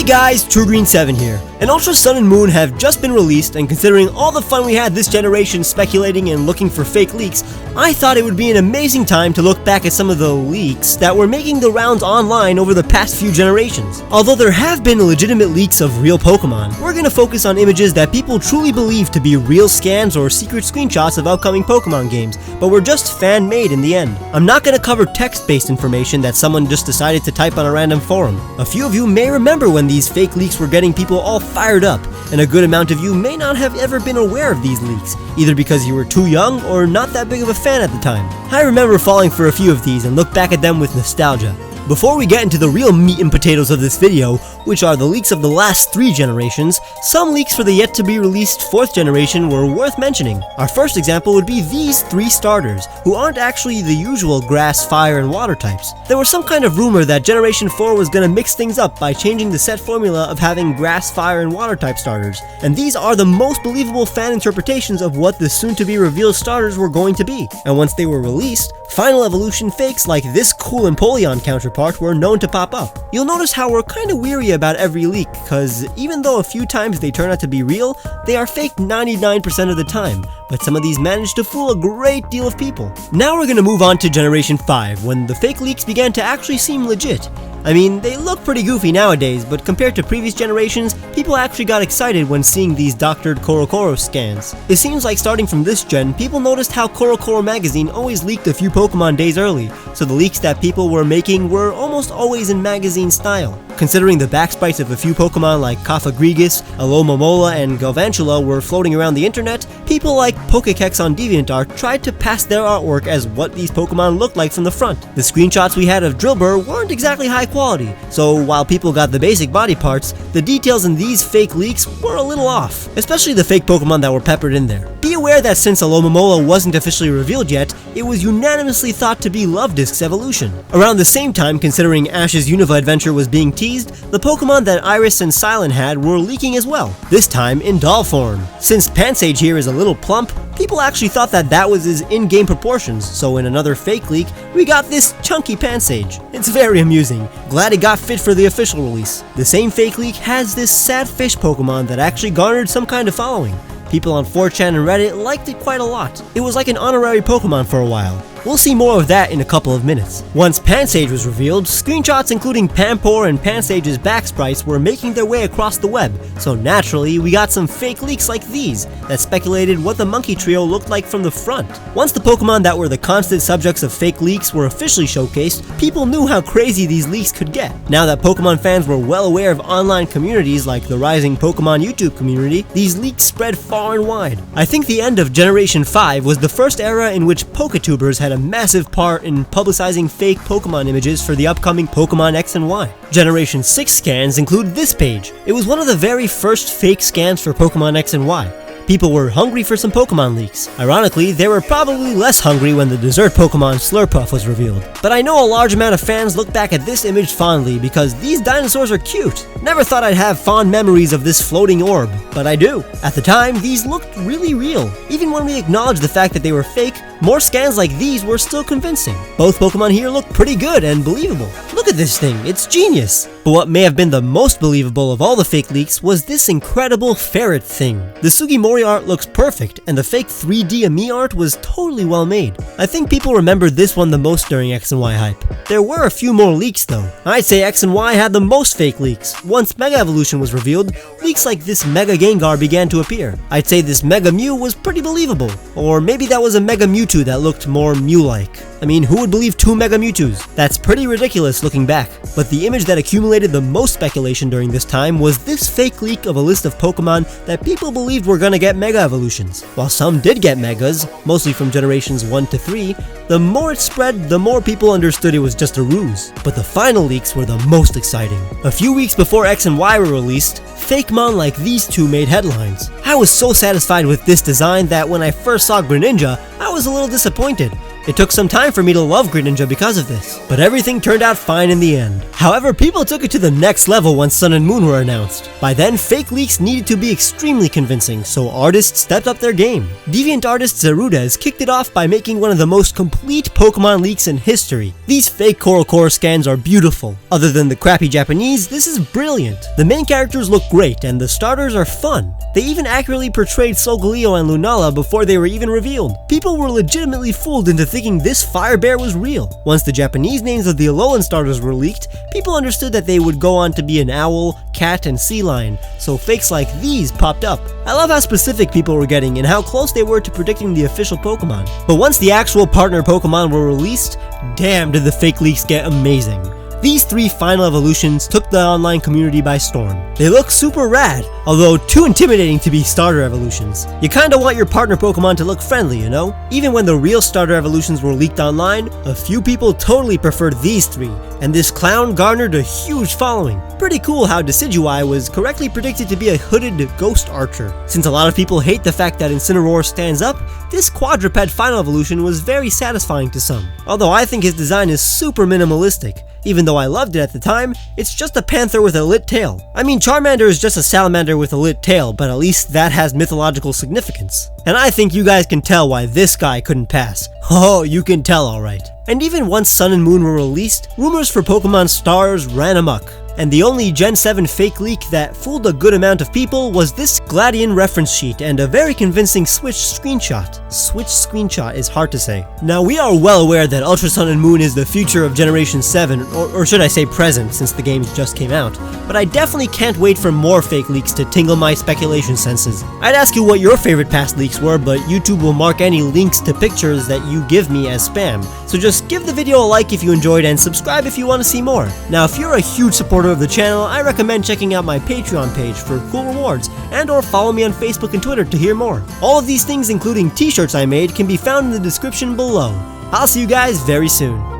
Hey guys, TrueGreen7 here. And Ultra Sun and Moon have just been released, and considering all the fun we had this generation speculating and looking for fake leaks, I thought it would be an amazing time to look back at some of the leaks that were making the rounds online over the past few generations. Although there have been legitimate leaks of real Pokemon, we're going to focus on images that people truly believe to be real scans or secret screenshots of upcoming Pokemon games, but were just fan-made in the end. I'm not going to cover text-based information that someone just decided to type on a random forum. A few of you may remember when these fake leaks were getting people all fired up, and a good amount of you may not have ever been aware of these leaks, either because you were too young or not that big of a fan at the time. I remember falling for a few of these and look back at them with nostalgia. Before we get into the real meat and potatoes of this video, which are the leaks of the last 3 generations, some leaks for the yet-to-be-released 4th generation were worth mentioning. Our first example would be these 3 starters, who aren't actually the usual grass, fire, and water types. There was some kind of rumor that Generation 4 was gonna mix things up by changing the set formula of having grass, fire, and water type starters, and these are the most believable fan interpretations of what the soon-to-be-revealed starters were going to be. And once they were released, final evolution fakes like this cool Empoleon counterpart were known to pop up. You'll notice how we're kinda weary about every leak, cause even though a few times they turn out to be real, they are fake 99% of the time, but some of these managed to fool a great deal of people. Now we're gonna move on to Generation 5, when the fake leaks began to actually seem legit. I mean, they look pretty goofy nowadays, but compared to previous generations, people actually got excited when seeing these doctored Korokoro scans. It seems like starting from this gen, people noticed how Korokoro magazine always leaked a few Pokemon days early, so the leaks that people were making were almost always in magazine style. Considering the backsprites of a few Pokemon like Cofagrigus, Alomomola, and Galvantula were floating around the internet, people like Pokekex on DeviantArt tried to pass their artwork as what these Pokemon looked like from the front. The screenshots we had of Drillbur weren't exactly high quality, so while people got the basic body parts, the details in these fake leaks were a little off, especially the fake Pokemon that were peppered in there. Be aware that since Alomomola wasn't officially revealed yet, it was unanimously thought to be Luvdisc's evolution. Around the same time, considering Ash's Unova adventure was being teased, the Pokemon that Iris and Silent had were leaking as well, this time in doll form. Since Pansage here is a little plump, people actually thought that that was his in-game proportions, so in another fake leak, we got this chunky Pansage. It's very amusing. Glad it got fit for the official release. The same fake leak has this sad fish Pokemon that actually garnered some kind of following. People on 4chan and Reddit liked it quite a lot. It was like an honorary Pokemon for a while. We'll see more of that in a couple of minutes. Once Pansage was revealed, screenshots including Pampor and Pansage's back sprites were making their way across the web, so naturally we got some fake leaks like these that speculated what the monkey trio looked like from the front. Once the Pokemon that were the constant subjects of fake leaks were officially showcased, people knew how crazy these leaks could get. Now that Pokemon fans were well aware of online communities like the rising Pokemon YouTube community, these leaks spread far and wide. I think the end of Generation 5 was the first era in which Poketubers had a massive part in publicizing fake Pokemon images for the upcoming Pokemon X and Y. Generation 6 scans include this page. It was one of the very first fake scans for Pokemon X and Y. People were hungry for some Pokemon leaks. Ironically, they were probably less hungry when the dessert Pokemon Slurpuff was revealed. But I know a large amount of fans look back at this image fondly because these dinosaurs are cute. Never thought I'd have fond memories of this floating orb, but I do. At the time, these looked really real. Even when we acknowledged the fact that they were fake, more scans like these were still convincing. Both Pokemon here look pretty good and believable. Look at this thing, it's genius. But what may have been the most believable of all the fake leaks was this incredible ferret thing. The Sugimori art looks perfect, and the fake 3D Ami art was totally well made. I think people remembered this one the most during X and Y hype. There were a few more leaks though. I'd say X and Y had the most fake leaks. Once Mega Evolution was revealed, leaks like this Mega Gengar began to appear. I'd say this Mega Mew was pretty believable. Or maybe that was a Mega Mewtwo that looked more Mew-like. I mean, who would believe 2 Mega Mewtwo's? That's pretty ridiculous looking back. But the image that accumulated the most speculation during this time was this fake leak of a list of Pokemon that people believed were gonna get Mega Evolutions. While some did get Megas, mostly from generations 1 to 3, the more it spread, the more people understood it was just a ruse. But the final leaks were the most exciting. A few weeks before X and Y were released, Fakemon like these 2 made headlines. I was so satisfied with this design that when I first saw Greninja, I was a little disappointed. It took some time for me to love Greninja because of this, but everything turned out fine in the end. However, people took it to the next level once Sun and Moon were announced. By then, fake leaks needed to be extremely convincing, so artists stepped up their game. Deviant artist Zerudez kicked it off by making one of the most complete Pokemon leaks in history. These fake Coral Core scans are beautiful. Other than the crappy Japanese, this is brilliant. The main characters look great, and the starters are fun. They even accurately portrayed Solgaleo and Lunala before they were even revealed. People were legitimately fooled into thinking this Fire Bear was real. Once the Japanese names of the Alolan starters were leaked, people understood that they would go on to be an owl, cat, and sea lion, so fakes like these popped up. I love how specific people were getting and how close they were to predicting the official Pokemon. But once the actual partner Pokemon were released, damn did the fake leaks get amazing. These 3 final evolutions took the online community by storm. They look super rad, although too intimidating to be starter evolutions. You kinda want your partner Pokemon to look friendly, you know? Even when the real starter evolutions were leaked online, a few people totally preferred these 3, and this clown garnered a huge following. Pretty cool how Decidueye was correctly predicted to be a hooded ghost archer. Since a lot of people hate the fact that Incineroar stands up, this quadruped final evolution was very satisfying to some. Although I think his design is super minimalistic. Even though I loved it at the time, it's just a panther with a lit tail. I mean, Charmander is just a salamander with a lit tail, but at least that has mythological significance. And I think you guys can tell why this guy couldn't pass. Oh, you can tell alright. And even once Sun and Moon were released, rumors for Pokemon Stars ran amok. And the only Gen 7 fake leak that fooled a good amount of people was this Gladian reference sheet and a very convincing Switch screenshot. Switch screenshot is hard to say. Now, we are well aware that Ultra Sun and Moon is the future of Generation 7, or should I say present, since the games just came out. But I definitely can't wait for more fake leaks to tingle my speculation senses. I'd ask you what your favorite past leaks were, but YouTube will mark any links to pictures that you give me as spam. So just give the video a like if you enjoyed and subscribe if you want to see more. Now, if you're a huge supporter of the channel, I recommend checking out my Patreon page for cool rewards, and or follow me on Facebook and Twitter to hear more. All of these things, including t-shirts I made, can be found in the description below. I'll see you guys very soon.